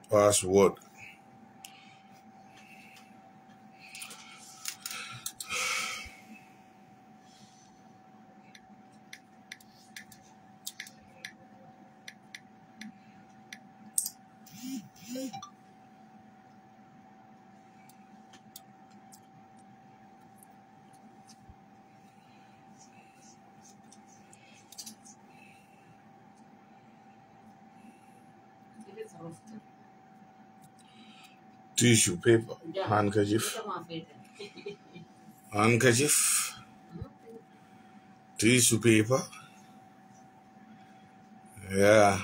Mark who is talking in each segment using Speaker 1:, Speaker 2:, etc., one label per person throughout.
Speaker 1: Password. Tissue paper, handkerchief, handkerchief, tissue paper, yeah.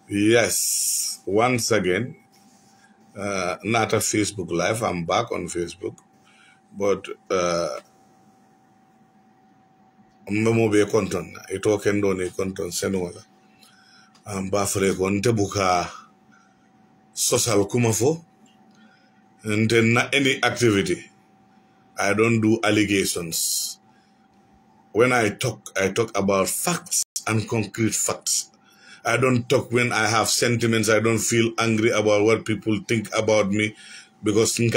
Speaker 1: Yes, once again, not a Facebook Live. I'm back on Facebook, but memo be konton. Ito kendo ni konton senwala. Bafre konte buka social kumafo. And then not any activity. I don't do allegations. When I talk about facts and concrete facts. I don't talk when I have sentiments. I don't feel angry about what people think about me because they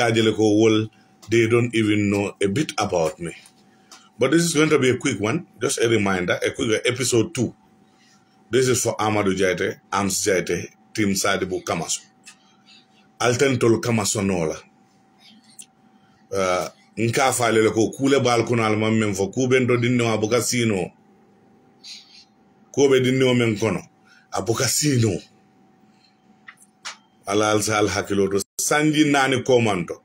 Speaker 1: don't even know a bit about me. But this is going to be a quick one. Just a reminder, a quick episode 2. This is for Amadou Jaite, Ams Jaite, Team Sadibu Kamaso. Altentol Kamaso Nola. Nka fale ko kule bal kunal mamem fo kubendo dinno abukasino. Kobe dinno men kono. Abukasino alal sal hakiloto sanji nani komando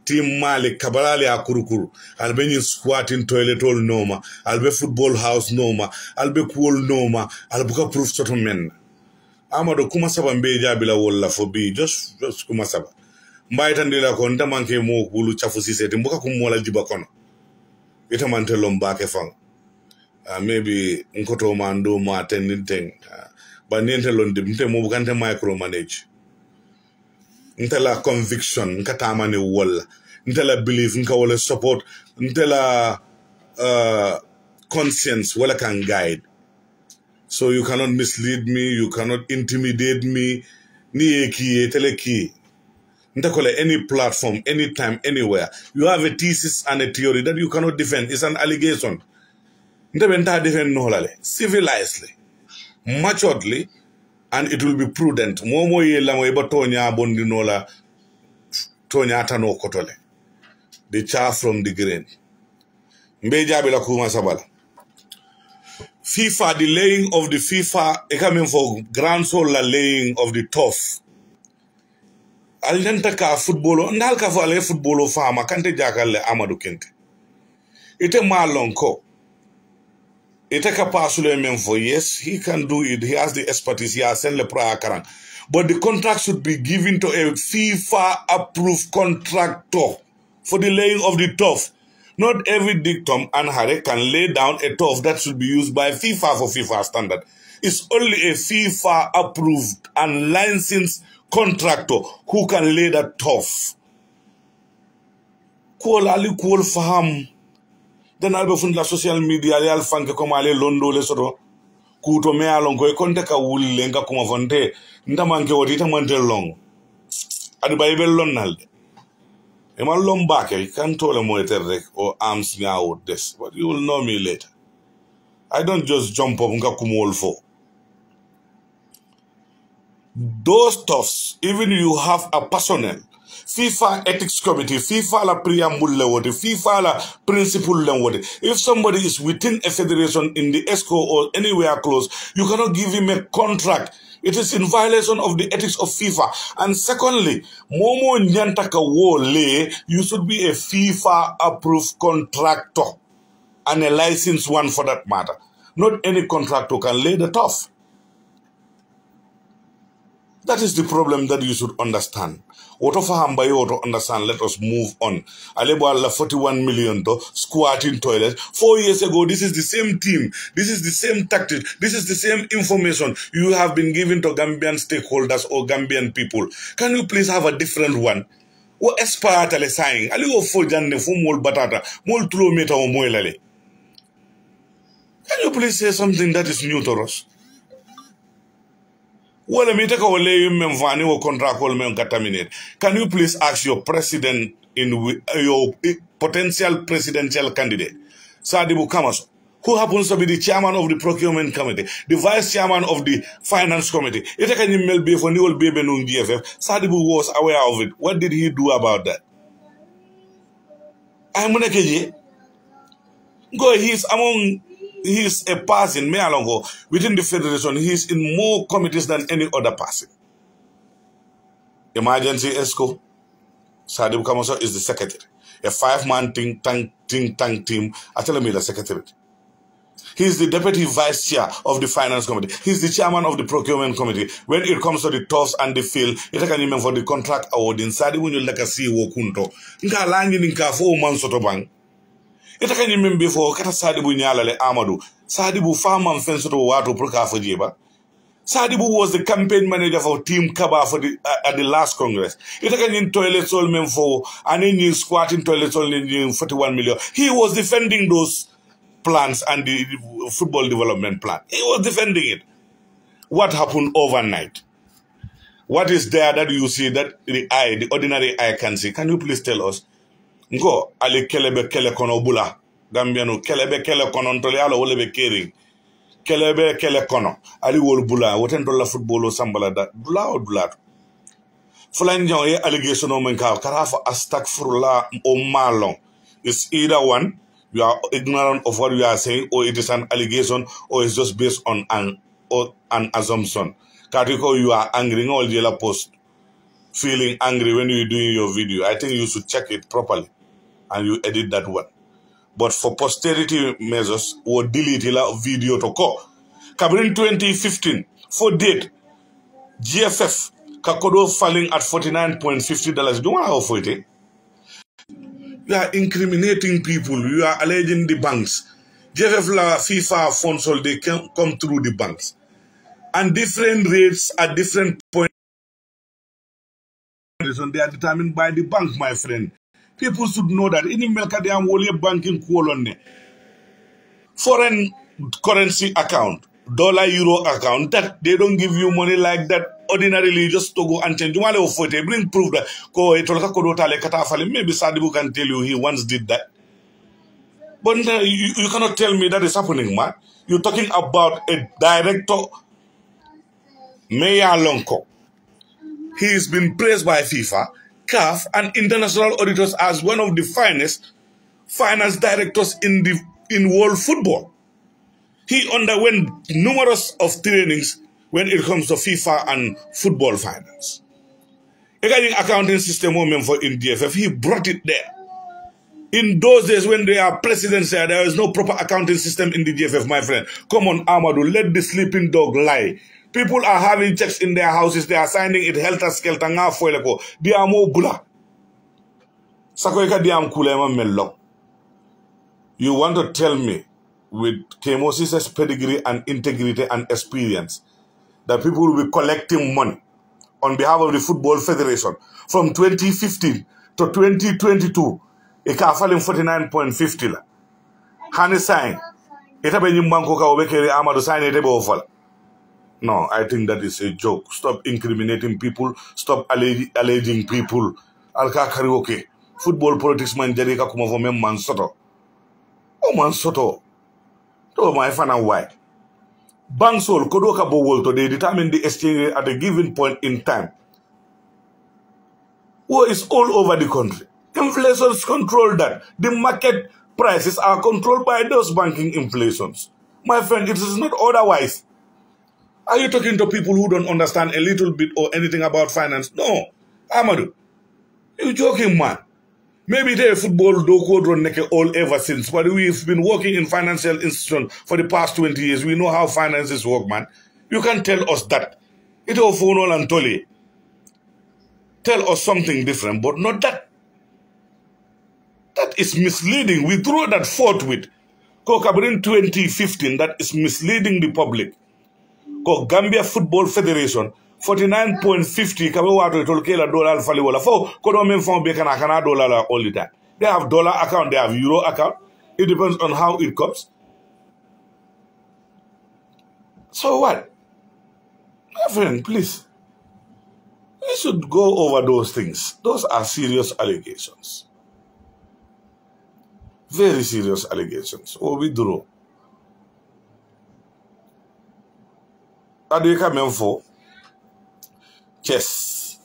Speaker 1: team mali kabalali akurukuru albe ni squatting toilet all noma albe football house noma albe pool noma albuka proof soto men amado kuma saba mbe jabila wala fo bi just kuma saba mbayta ndila ko ndamanke mo kulu chafu sisete mbuka kumola jiba kono ita mante lomba ke fang maybe nkoto mando ma attending thing. But niente londi mte mo bukante micromanage. Ntela conviction, nkatama ni wall. Ntela belief, nka wala support. Ntela conscience, wala can guide. So you cannot mislead me, you cannot intimidate me. Ni eki, tele ki. Ntakole any platform, anytime, anywhere. You have a thesis and a theory that you cannot defend. It's an allegation. Ntabenta defend no halale. Civilizedly, maturedly, and it will be prudent. Momo ye lamo eba tonya bondi nola tonya atano kotole. The chaff from the grain. Mbeja bila kuma sabala. FIFA, the laying of the FIFA, coming for grand soul laying of the turf. Alenta ka footballo, ndal ka fale footballo fama kante jakalle Amadou Kente. Ite malonko. Ite ka pasule men for yes, he can do it. He has the expertise. He has sent le prior karang. But the contract should be given to a FIFA approved contractor for the laying of the turf. Not every dictum and Harry can lay down a turf that should be used by FIFA for FIFA standard. It's only a FIFA approved and licensed contractor who can lay that turf. Cool ali cool faham. Then I'll be from the social media. I'll find the Komale Londo Lesoro. Kuto me along go contact a wool lenga come of day. Ndamanke what it a mantel long. At the Bible Lonald. A man long back, I can't tell him what or arms me out this, but you will know me later. I don't just jump up and go for. Those toughs, even you have a personnel, FIFA ethics committee, FIFA la preamble lewote, FIFA la principle lewote. If somebody is within a federation in the ESCO or anywhere close, you cannot give him a contract. It is in violation of the ethics of FIFA. And secondly, Momo Nyantaka Wole, you should be a FIFA approved contractor and a licensed one for that matter. Not any contractor can lay the turf. That is the problem that you should understand. What of Hambayo to understand, let us move on. Alebo Allah 41 million to squatting toilet. 4 years ago, this is the same team. This is the same tactic. This is the same information you have been given to Gambian stakeholders or Gambian people. Can you please have a different one? What aspire to saying? Ali go for Janne for mol batata, mol kilometer or moilale. Can you please say something that is new to us? Well, can you please ask your president in your potential presidential candidate, Sadibu Kamaso, who happens to be the chairman of the procurement committee, the vice chairman of the finance committee? Sadibu was aware of it. What did he do about that? He's a person, within the federation, he's in more committees than any other person. Emergency ESCO, Sadibu Kamaso is the secretary. A 5-man think tank team, I tell him the secretary. He's the deputy vice chair of the finance committee. He's the chairman of the procurement committee. When it comes to the turfs and the field, it can even for the contract award in Sadibu Nyulakasi Wokunto. Nka langi ninka 4 months otobang. Ita kan yimin before kata Sadibu Nyalale Amadou. Sadibu farmer fence to wato proka for jeba. Sadibu was the campaign manager for Team Kaba for at the last Congress. Ita kan yin toilet sol men for and in squatting toilet sol in 41 million. He was defending those plans and the football development plan. He was defending it. What happened overnight? What is there that you see that the ordinary eye can see? Can you please tell us? Ngo ali kelebe kele kono bula Gambiano kelebe kele kono ntole ala wolebe kering kelebe kele kono ali wol bula woten dolla footballo sambala da bula o bula fulan jaw ye allegation o men ka karafa astaghfirullah o malon. It's either one, you are ignorant of what you are saying, or it is an allegation, or it's just based on an assumption. Katiko, you are angry all the post feeling angry when you're doing your video. I think you should check it properly and you edit that one. But for posterity measures, or delete the video to go. Kabrin 2015, for date, GFF, Kakodo falling at $49.50. Do you want to offer it? You are incriminating people. You are alleging the banks. GFF la FIFA funds all they come through the banks. And different rates at different points, they are determined by the bank, my friend. People should know that in America they are only banking colony. Foreign currency account, dollar euro account, that they don't give you money like that ordinarily just to go and change. Bring proof that maybe Sadibu can tell you he once did that. But you cannot tell me that is happening, man. You're talking about a director, Mayor Lonko. He has been praised by FIFA, CAF, and international auditors as one of the finest finance directors in world football. He underwent numerous of trainings when it comes to FIFA and football finance. Regarding accounting system for in DFF, he brought it there. In those days when they are presidents, there is no proper accounting system in the DFF, my friend. Come on, Amadou, let the sleeping dog lie. People are having checks in their houses. They are signing it helter-skelter. They are more bula. You want to tell me, with Kemosis's pedigree and integrity and experience, that people will be collecting money on behalf of the Football Federation from 2015 to 2022, it can fall in 49.50. Hani sign. Itabe nyumbanko ka obekere Amadu sign itebe ofala. No, I think that is a joke. Stop incriminating people. Stop alleging people. Alka karaoke. Football politics man jarika kuma for mem man soto. Oh man soto. Oh my fan why. Bansol kodoka bowolto, they determine the exchange rate at a given point in time. War is all over the country. Inflations control that. The market prices are controlled by those banking inflations. My friend, it is not otherwise. Are you talking to people who don't understand a little bit or anything about finance? No. Amadou, you joking, man. Maybe the football do code run all ever since, but we've been working in financial institutions for the past 20 years. We know how finances work, man. You can tell us that. It all phone and tolly. Tell us something different, but not that. That is misleading. We throw that forthwith. In 2015, that is misleading the public. Gambia Football Federation, 49.50 kabewato tolkela dollar faliwala fo kodo men fon be kana dollar all the time. They have dollar account, they have euro account. It depends on how it comes. So what? My friend, please. We should go over those things. Those are serious allegations. Very serious allegations. What we do. Adeka menfo chess.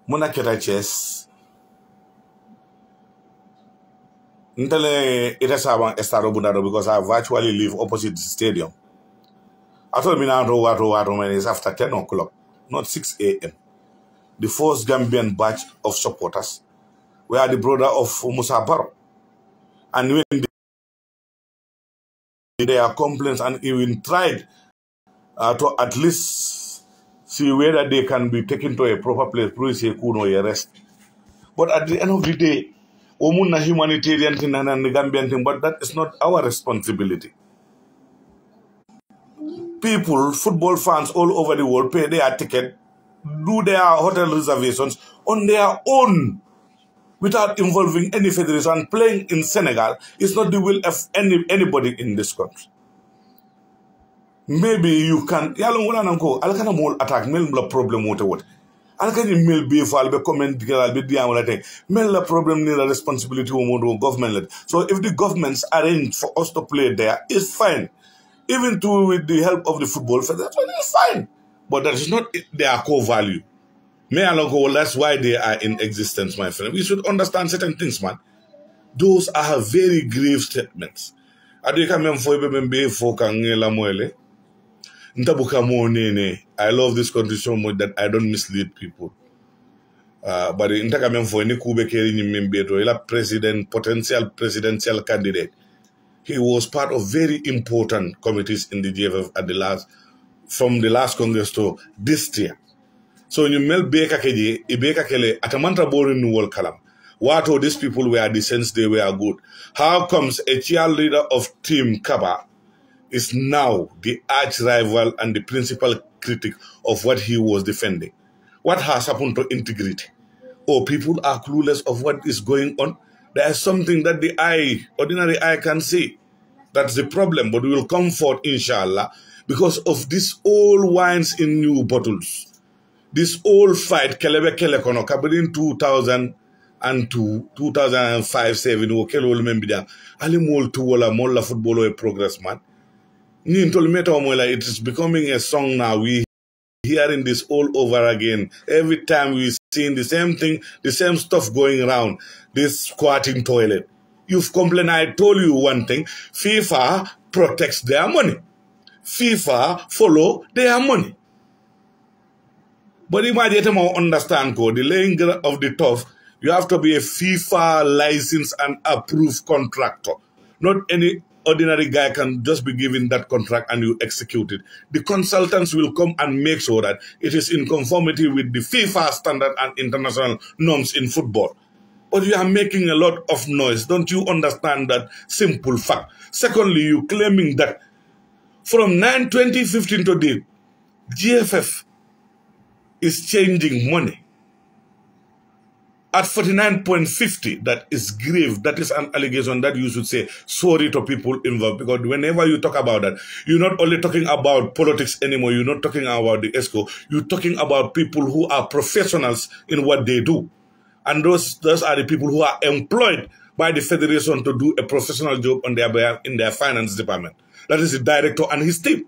Speaker 1: Muna keta chess. Ntele ita saban estado bundado because I virtually live opposite the stadium. I told me now to man, it's after 10 o'clock, not 6 a.m. The first Gambian batch of supporters were the brother of Musa Barrow. And when they are complaints and even tried to at least see whether they can be taken to a proper place, arrest. But at the end of the day, Omuna humanitarian thing and the Gambian thing, but that is not our responsibility. People, football fans all over the world pay their ticket, do their hotel reservations on their own without involving any federation. Playing in Senegal is not the will of anybody in this country. Maybe you can alkana mol attack mel la problem wote wote alkana mel be fal be comment digal be diam la tay mel la problem ni la responsibility wo government. So if the governments arrange for us to play there, it's fine. Even with the help of the football federation, it's fine. But that is not their core value. That's why they are in existence, my friend. We should understand certain things, man. Those are very grave statements. I love this country so much that I don't mislead people. But in potential presidential candidate, he was part of very important committees in the GFF at from the last Congress to this year. So you mel beka keje ibeka kele atamanta borin wol kalam What all these people were the sense they were good? How comes a cheerleader of Team Kaba is now the arch rival and the principal critic of what he was defending? What has happened to integrity? Or people are clueless of what is going on? There is something that the ordinary eye can see. That's the problem, but we will come forth, inshallah, because of these old wines in new bottles. This old fight, Kelebe Kelekono, in 2002, 2005, 7, Kelebe Ali Mol Tuola, Molla Football, a progress man. It is becoming a song now. We hearing this all over again. Every time we seeing the same thing, the same stuff going around. This squatting toilet. You've complained. I told you one thing. FIFA protects their money. FIFA follow their money. But imagine understand the laying of the tough. You have to be a FIFA licensed and approved contractor. Not any ordinary guy can just be given that contract and you execute it. The consultants will come and make sure that it is in conformity with the FIFA standard and international norms in football. But you are making a lot of noise. Don't you understand that simple fact? Secondly, you claiming that from 2015 to date, GFF is changing money at 49.50. That is grave. That is an allegation that you should say sorry to people involved, because whenever you talk about that, you're not only talking about politics anymore. You're not talking about the ESCO. You're talking about people who are professionals in what they do. And those are the people who are employed by the federation to do a professional job on in their finance department. That is the director and his team.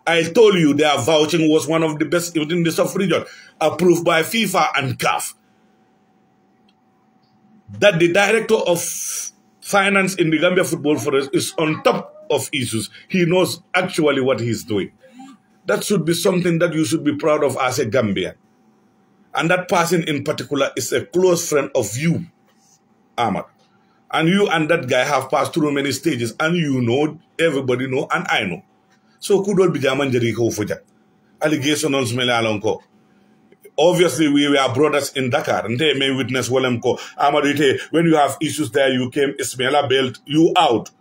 Speaker 1: I told you their vouching was one of the best within the South region, approved by FIFA and CAF. That the director of finance in the Gambia Football Forest is on top of issues. He knows actually what he's doing. That should be something that you should be proud of as a Gambian. And that person in particular is a close friend of you, Ahmad. And you and that guy have passed through many stages, and you know, everybody know, and I know. So kudol bijaman jeriko fuja. Allegations mele alonko. Obviously, we were brothers in Dakar, and they may witness Walemko. Ahmad, when you have issues there, you came, Ismaila bailed you out.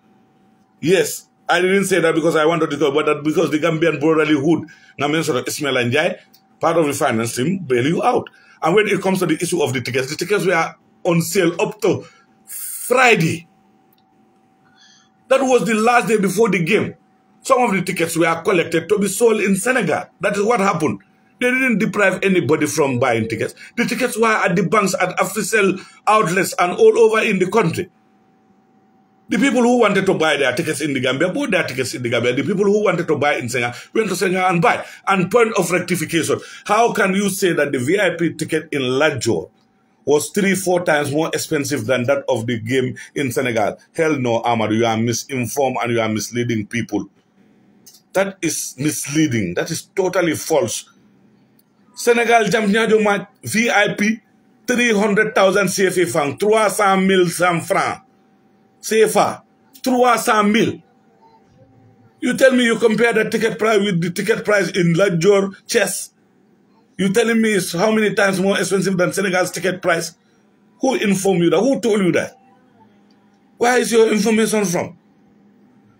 Speaker 1: Yes, I didn't say that because I wanted to go, but that because the Gambian brotherlyhood, Ismaila Njai, part of the finance team, bail you out. And when it comes to the issue of the tickets were on sale up to Friday. That was the last day before the game. Some of the tickets were collected to be sold in Senegal. That is what happened. They didn't deprive anybody from buying tickets. The tickets were at the banks, at official outlets, and all over in the country. The people who wanted to buy their tickets in the Gambia bought their tickets in the Gambia. The people who wanted to buy in Senegal went to Senegal and buy. And point of rectification, how can you say that the VIP ticket in Lajor was 3-4 times more expensive than that of the game in Senegal? Hell no, Ahmad, you are misinformed and you are misleading people. That is misleading. That is totally false. Senegal Jamniadio match VIP 300,000 CFA francs, 300,000 francs CFA, 300,000. You tell me you compare the ticket price with the ticket price in Lajor chess. You telling me it's how many times more expensive than Senegal's ticket price? Who informed you that? Who told you that? Where is your information from?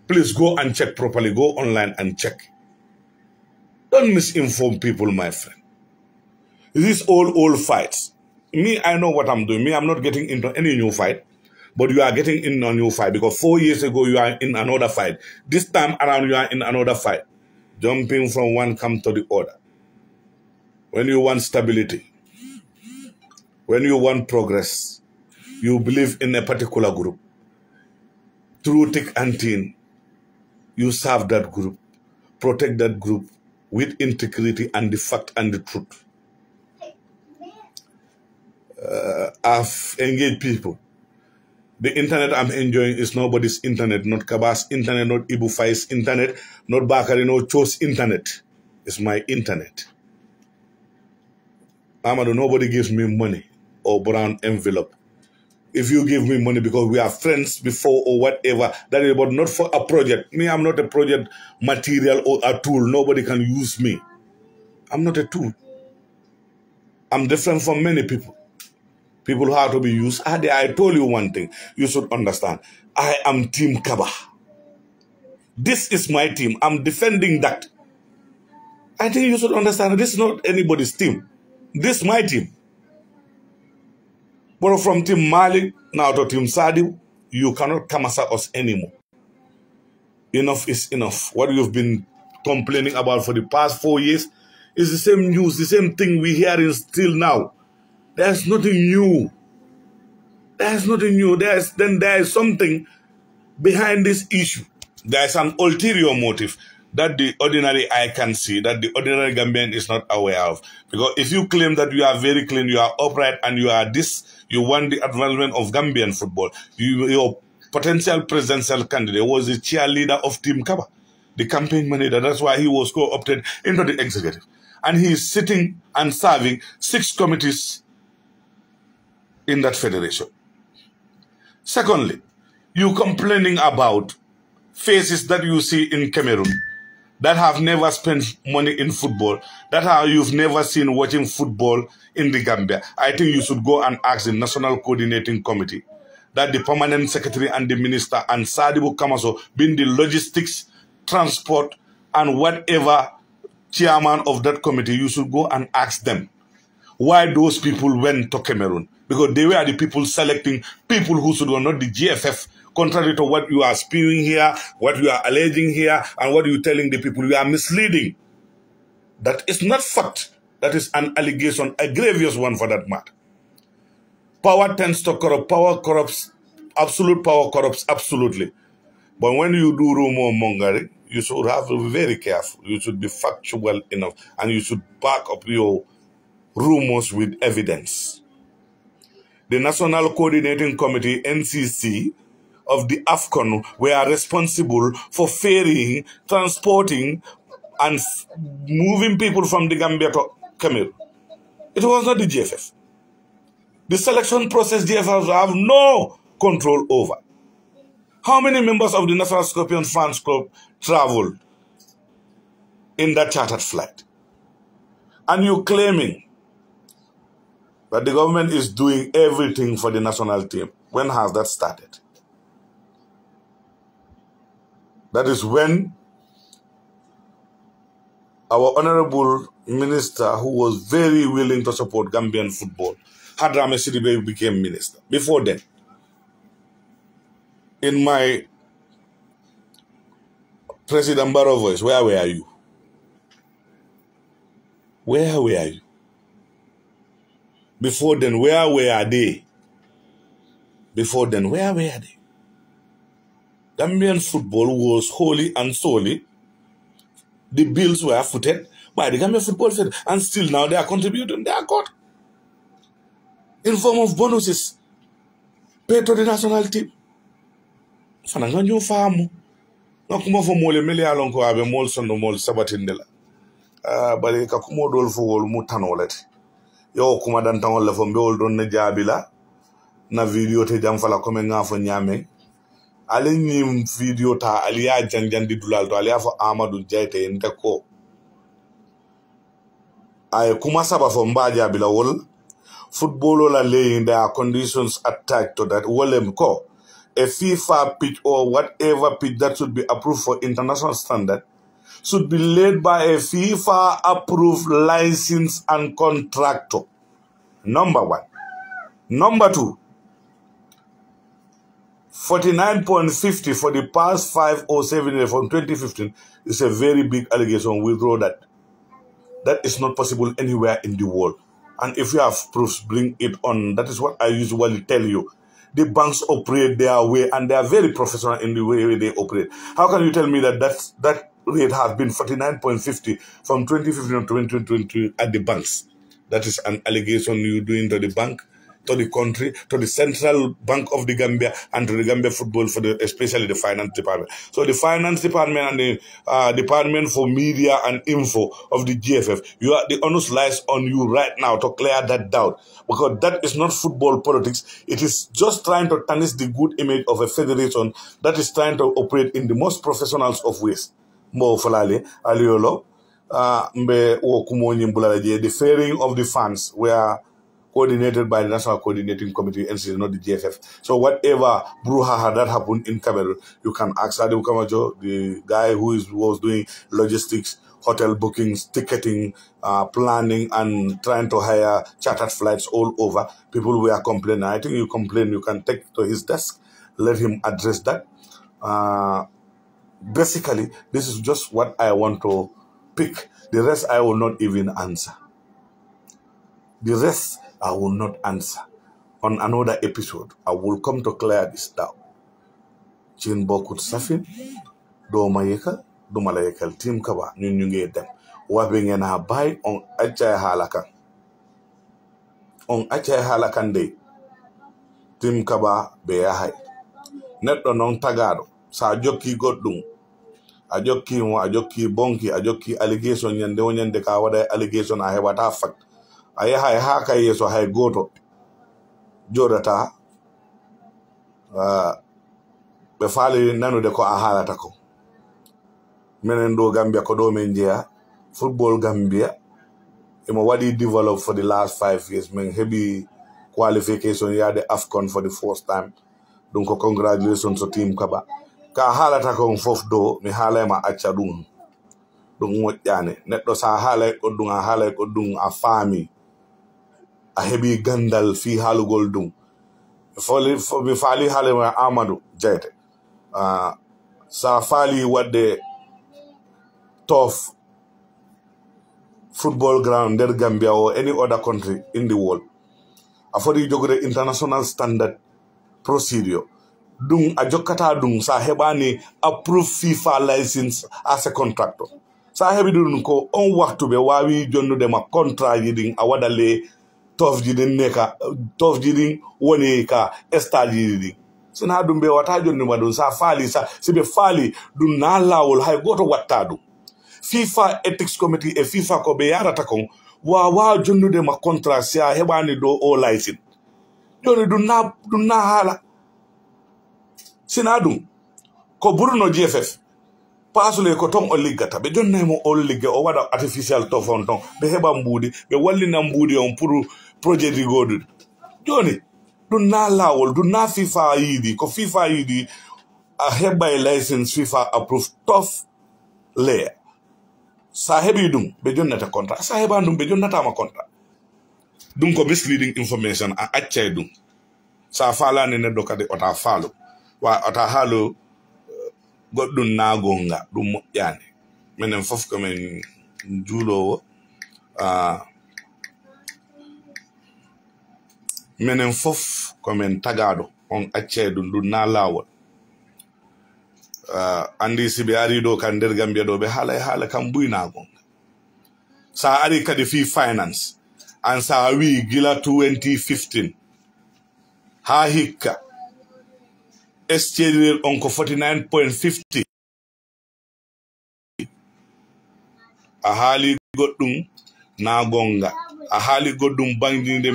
Speaker 1: Please go and check properly. Go online and check. Don't misinform people, my friend. These old fights. Me, I know what I'm doing. Me, I'm not getting into any new fight. But you are getting in a new fight because 4 years ago you are in another fight. This time around you are in another fight. Jumping from one camp to the other. When you want stability, when you want progress, you believe in a particular group. Through thick and thin, you serve that group, protect that group with integrity and the fact and the truth. I've engaged people. The internet I'm enjoying is nobody's internet, not Kaba's internet, not Ibu Fai's internet, not Bakari, no Cho's internet. It's my internet. Amadou, nobody gives me money or brown envelope. If you give me money because we are friends before or whatever, that is, but not for a project. Me, I'm not a project material or a tool. Nobody can use me. I'm not a tool. I'm different from many people. People who have to be used are there. I told you one thing. You should understand. I am Team Kaba. This is my team. I'm defending that. I think you should understand this is not anybody's team. This is my team. But from Team Malik now to Team Sadi, you cannot come at us anymore. Enough is enough. What you've been complaining about for the past 4 years is the same news, the same thing we're hearing still now. There's nothing new. There's nothing new. There is something behind this issue. There's an ulterior motive that the ordinary eye can see, that the ordinary Gambian is not aware of. Because if you claim that you are very clean, you are upright, and you are this, you want the advancement of Gambian football, your potential presidential candidate was the cheerleader of Team Kaba, the campaign manager. That's why he was co-opted into the executive. And he is sitting and serving 6 committees in that federation. Secondly, you complaining about faces that you see in Cameroon that have never spent money in football, that you've never seen watching football in the Gambia. I think you should go and ask the National Coordinating Committee, that the permanent secretary and the minister and Sadibu Kamaso being the logistics, transport, and whatever chairman of that committee, you should go and ask them why those people went to Cameroon. Because they were the people selecting people who should go, not the GFF, contrary to what you are spewing here, what you are alleging here, and what you're telling the people. You are misleading. That is not fact. That is an allegation, a grievous one for that matter. Power tends to corrupt. Power corrupts. Absolute power corrupts absolutely. But when you do rumor mongering, you should have to be very careful. You should be factual enough, and you should back up your rumors with evidence. The National Coordinating Committee, NCC, of the AFCON were responsible for ferrying, transporting, and moving people from the Gambia to Cameroon. It was not the GFF. The selection process GFF have no control over. How many members of the National Scorpion Fans Club traveled in that chartered flight? And you claiming that the government is doing everything for the national team. When has that started? That is when our honorable minister, who was very willing to support Gambian football, Hadrame Sidibe, became minister. Before then, in my President Barrow voice, where were you? Where were you? Before then, where were they? Before then, where were they? Gambian football was wholly and solely, the bills were footed by the Gambian Football Federation, and still now they are contributing. They are got in form of bonuses paid to the national team. Fananganyo famu. Nakuma fo mole mele alonko abe mol sondo mol sabatindela. Bale kakumo dol fo wol mutanolati. Yo kuma dan tawol la fo mbewol don na jabila na video te jam fala comme ngafo nyame. Ale ni video ta aliya janjandi dulal to aliya fo Amadou Jaite ndeko. Ay kuma saba fo mbaja bila wol football la laying there are conditions attached to that wolem ko a FIFA pitch or whatever pitch that should be approved for international standard should be laid by a FIFA approved license and contractor. Number one. Number two, 49.50 for the past 5 or 7 years from 2015 is a very big allegation. We draw that. That is not possible anywhere in the world. And if you have proofs, bring it on. That is what I usually tell you. The banks operate their way, and they are very professional in the way they operate. How can you tell me that that rate has been 49.50 from 2015 to 2020 at the banks? That is an allegation you doing to the bank, to the country, to the Central Bank of the Gambia, and to the Gambia Football, especially the finance department. So the finance department and the department for media and info of the GFF, the onus lies on you right now to clear that doubt, because that is not football politics. It is just trying to tarnish the good image of a federation that is trying to operate in the most professional of ways. Mo falale aliolo. The fairing of the fans were coordinated by the National Coordinating Committee, NCC, not the GFF. So whatever brouhaha that happened in Cameroon, you can ask Adi Kamajo, the guy who was doing logistics, hotel bookings, ticketing, planning, and trying to hire chartered flights all over. People were complaining. I think you complain, you can take to his desk, let him address that. Basically, this is just what I want to pick. The rest I will not even answer. The rest I will not answer. On another episode, I will come to clear this down. Chin bokut safin, do mayeka, do malayekal team kaba, nyunge dem. Wabe ngena bay on achay halakan. On achay halakan day. Team kaba beyahay. Net do non tagado. Sa joki godung. Ajoki bonki, ajoki allegation yande wonyande ka wada allegation a hewata fact. Ayaha haka yeso hay goto jodata be faali nanude ko a haalata ko menen do Gambia ko do men jeya football Gambia imo wadi develop for the last 5 years men hebi qualification yaade AFCON for the first time donc congratulations to team kaba ka haalata ko fof do mi haalema acca dum moƴƴane neddo sa haalay ko dum a haalay ko dum a faami a hebi gandal fi halugol dum mi faali haalema Amadou Jeyte sa faali wadde tough football ground nder Gambia or any other country in the world a foti jogude international standard procedure dum a jokkata dum sa heɓani approve FIFA license as a contractor sa heɓi dum ko on waktu ɓe wawi jonnude ma contrat ji ɗin a waɗa le tofji ɗin ne ka tofji ɗin woni ka stage ji ɗin sina ɗum ɓe wata jonnuma ɗum sa faali sa siɓe faali ɗum na lawol hay goto watta ɗum FIFA ethics committee e FIFA ko ɓe yarata kon wawa jonnude ma contrat si a heɓani ɗo o licence joni ɗum na haala sina ɗum ko ɓurno GFF pasule ko ton o liggata ɓe jonnaymo o ligge o waɗa artificial tofon ton ɓe heɓa mbuudi ɓe wallina mbuudi on pour projet ɗi goɗuɗi joni ɗum na lawol ɗum na FIFA yiiɗi ko FIFA yiiɗi a heɓay licence FIFA approved tof layer sa heɓi ɗum ɓe jonnata contrat sa heɓa ɗum ɓe jonnatama contrat ɗum ko misleading information a accay ɗum sa falani neɗɗo kadi ota faalo wa ota haalo goɗɗum na gonga ɗum moƴƴani minen fof komin juulowo minen fof komin tagaɗo on accay ɗum na lawol andi si ɓe ari ɗo kan nder Gambia ɗo ɓe haala kam buyna gonga sa ari kadi fi finance an sa wi gila 2015 ha hikka exchange on ko 49.50 a haali goɗɗum na gonga a haali goɗɗum bangdinde